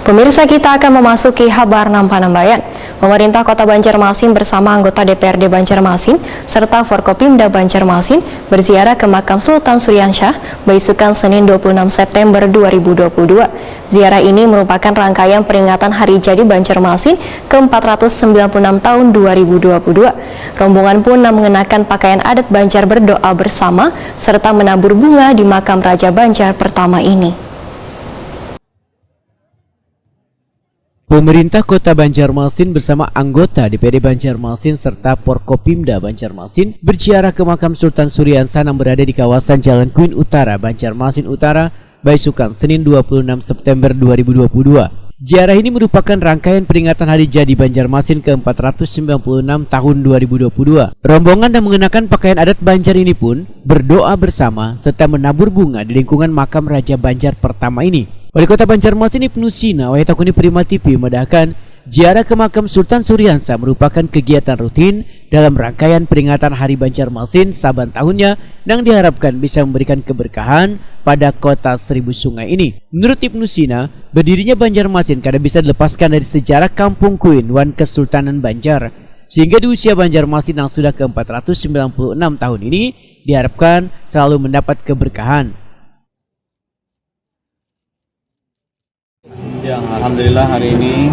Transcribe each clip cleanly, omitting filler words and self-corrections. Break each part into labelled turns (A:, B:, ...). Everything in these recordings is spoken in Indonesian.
A: Pemirsa, kita akan memasuki kabar Nampanambayan. Pemerintah Kota Banjarmasin bersama anggota DPRD Banjarmasin serta Forkopimda Banjarmasin berziarah ke makam Sultan Suryansyah beisukan Senin 26 September 2022. Ziarah ini merupakan rangkaian peringatan Hari Jadi Banjarmasin ke-496 tahun 2022. Rombongan pun mengenakan pakaian adat Banjar berdoa bersama serta menabur bunga di makam Raja Banjar pertama ini.
B: Pemerintah Kota Banjarmasin bersama anggota DPRD Banjarmasin serta Forkopimda Banjarmasin berziarah ke makam Sultan Suryansyah yang berada di kawasan Jalan Kuin Utara, Banjarmasin Utara, beisukan Senin 26 September 2022. Ziarah ini merupakan rangkaian peringatan Hari Jadi Banjarmasin ke-496 tahun 2022. Rombongan yang mengenakan pakaian adat Banjar ini pun berdoa bersama serta menabur bunga di lingkungan makam Raja Banjar pertama ini. Wali Kota Banjarmasin Ibnu Sina Wahyutakuni Prima TV memedahkan ziarah ke makam Sultan Suryansyah merupakan kegiatan rutin dalam rangkaian peringatan Hari Banjarmasin saban tahunnya yang diharapkan bisa memberikan keberkahan pada kota seribu sungai ini. Menurut Ibnu Sina, berdirinya Banjarmasin karena bisa dilepaskan dari sejarah Kampung Kuin wan Kesultanan Banjar, sehingga di usia Banjarmasin yang sudah ke-496 tahun ini diharapkan selalu mendapat keberkahan.
C: Ya, alhamdulillah hari ini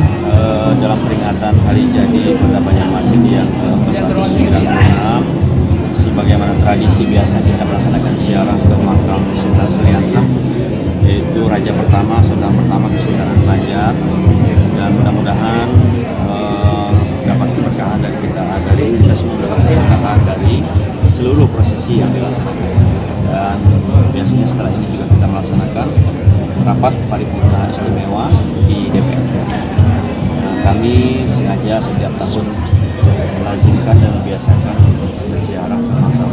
C: dalam peringatan Hari Jadi Kota Banjarmasin yang ke-496, sebagaimana tradisi biasa kita melaksanakan ziarah ke makam Sultan Suryansyah, yaitu Raja pertama, Sultan pertama Kesultanan Banjar, dan mudah-mudahan dapat keberkahan dari kita semua dapat keberkahan dari seluruh prosesi yang dilaksanakan. Dan biasanya setelah ini juga kita melaksanakan rapat paripurna istimewa di DPR. Kami sengaja setiap tahun melazimkan dan membiasakan untuk berziarah ke makam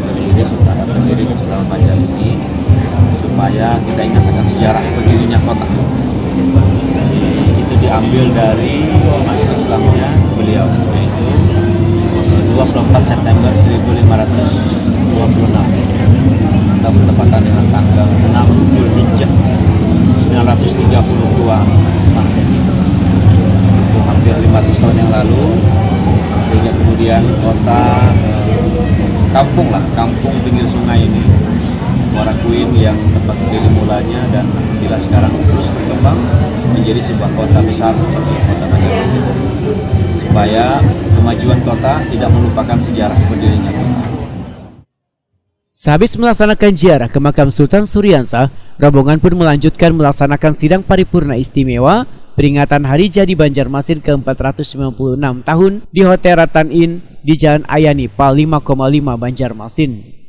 C: berdiri Sultan Banjar ini, supaya kita ingat akan sejarah berdirinya kota. Jadi, itu diambil dari masa Islamnya beliau, yaitu 24 September 1526 atau bertepatan dengan tanggal 6 Zulhijjah 932 Masehi. Itu hampir 500 tahun yang lalu, sehingga kemudian kota kampung pinggir sungai ini, Muara Kuin yang tempat berdiri mulanya, dan alhamdulillah sekarang terus berkembang menjadi sebuah kota besar seperti Kota Banjarmasin, supaya kemajuan kota tidak melupakan sejarah berdirinya kota.
B: Sehabis melaksanakan ziarah ke makam Sultan Suryansyah, rombongan pun melanjutkan melaksanakan sidang paripurna istimewa peringatan Hari Jadi Banjarmasin ke-496 tahun di Hotel Ratan Inn di Jalan Ayani Pal 5,5 Banjarmasin.